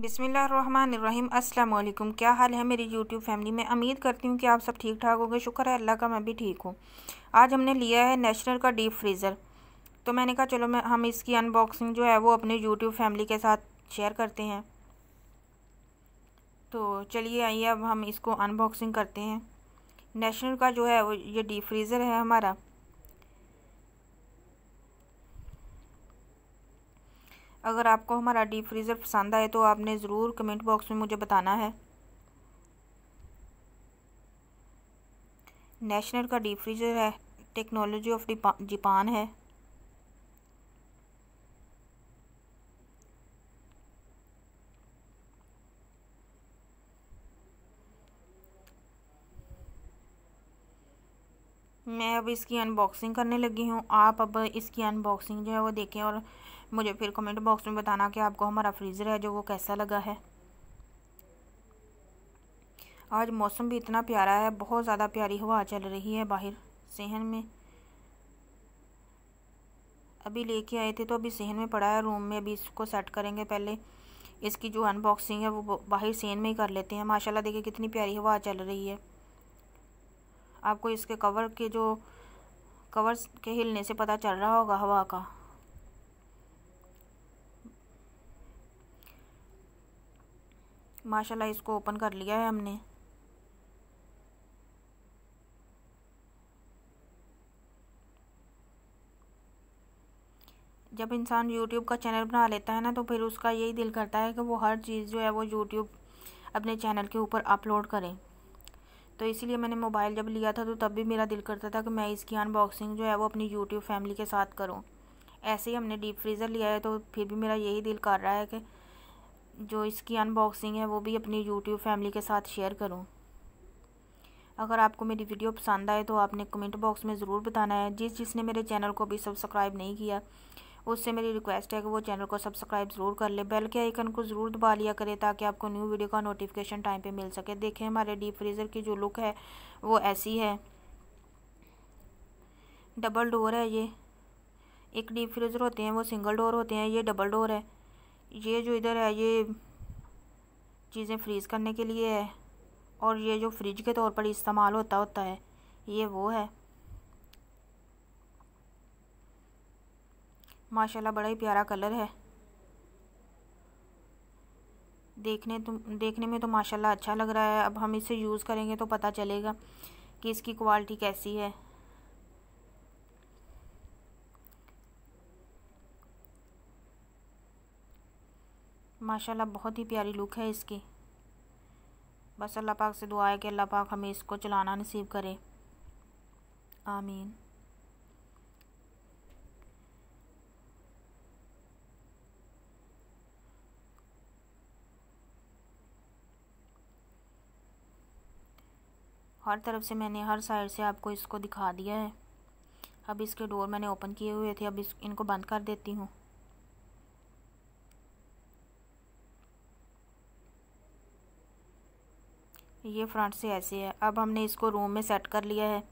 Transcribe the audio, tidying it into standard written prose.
बिस्मिल्लाहिर्रहमानिर्रहीम। अस्सलाम वालेकुम। क्या हाल है मेरी यूट्यूब फैमिली में। उम्मीद करती हूँ कि आप सब ठीक ठाक होंगे। शुक्र है अल्लाह का, मैं भी ठीक हूँ। आज हमने लिया है नेशनल का डीप फ्रीज़र। तो मैंने कहा चलो हम इसकी अनबॉक्सिंग जो है वो अपने यूट्यूब फैमिली के साथ शेयर करते हैं। तो चलिए आइए अब हम इसको अनबॉक्सिंग करते हैं। नेशनल का जो है वो ये डीप फ्रीज़र है हमारा। अगर आपको हमारा डीप फ्रीज़र पसंद आए तो आपने ज़रूर कमेंट बॉक्स में मुझे बताना है। नेशनल का डीप फ्रीज़र है, टेक्नोलॉजी ऑफ जापान है। मैं अब इसकी अनबॉक्सिंग करने लगी हूँ। आप अब इसकी अनबॉक्सिंग जो है वो देखें और मुझे फिर कमेंट बॉक्स में बताना कि आपको हमारा फ्रीज़र है जो वो कैसा लगा है। आज मौसम भी इतना प्यारा है, बहुत ज़्यादा प्यारी हवा चल रही है बाहर सहन में। अभी लेके आए थे तो अभी सहन में पड़ा है रूम में। अभी इसको सेट करेंगे। पहले इसकी जो अनबॉक्सिंग है वो बाहर सहन में ही कर लेते हैं। माशाल्लाह देखिए कितनी प्यारी हवा चल रही है। आपको इसके कवर्स के हिलने से पता चल रहा होगा हवा का। माशाल्लाह इसको ओपन कर लिया है हमने। जब इंसान यूट्यूब का चैनल बना लेता है ना तो फिर उसका यही दिल करता है कि वो हर चीज़ जो है वो यूट्यूब अपने चैनल के ऊपर अपलोड करें। तो इसीलिए मैंने मोबाइल जब लिया था तो तब भी मेरा दिल करता था कि मैं इसकी अनबॉक्सिंग जो है वो अपनी यूट्यूब फैमिली के साथ करूं। ऐसे ही हमने डीप फ्रीज़र लिया है तो फिर भी मेरा यही दिल कर रहा है कि जो इसकी अनबॉक्सिंग है वो भी अपनी यूट्यूब फैमिली के साथ शेयर करूं। अगर आपको मेरी वीडियो पसंद आए तो आपने कमेंट बॉक्स में ज़रूर बताना है। जिसने मेरे चैनल को भी सब्सक्राइब नहीं किया उससे मेरी रिक्वेस्ट है कि वो चैनल को सब्सक्राइब ज़रूर कर ले। बेल के आइकन को ज़रूर दबा लिया करें ताकि आपको न्यू वीडियो का नोटिफिकेशन टाइम पे मिल सके। देखें हमारे डीप फ्रीज़र की जो लुक है वो ऐसी है। डबल डोर है ये। एक डीप फ्रीज़र होते हैं वो सिंगल डोर होते हैं, ये डबल डोर है। ये जो इधर है ये चीज़ें फ्रीज़ करने के लिए है और ये जो फ्रिज के तौर पर इस्तेमाल होता है ये वो है। माशाल्लाह बड़ा ही प्यारा कलर है। देखने में तो माशाल्लाह अच्छा लग रहा है। अब हम इसे यूज़ करेंगे तो पता चलेगा कि इसकी क्वालिटी कैसी है। माशाल्लाह बहुत ही प्यारी लुक है इसकी। बस अल्लाह पाक से दुआ है कि अल्लाह पाक हमें इसको चलाना नसीब करे। आमीन। हर तरफ से मैंने हर साइड से आपको इसको दिखा दिया है। अब इसके डोर मैंने ओपन किए हुए थे, अब इनको बंद कर देती हूँ। ये फ्रंट से ऐसे है। अब हमने इसको रूम में सेट कर लिया है।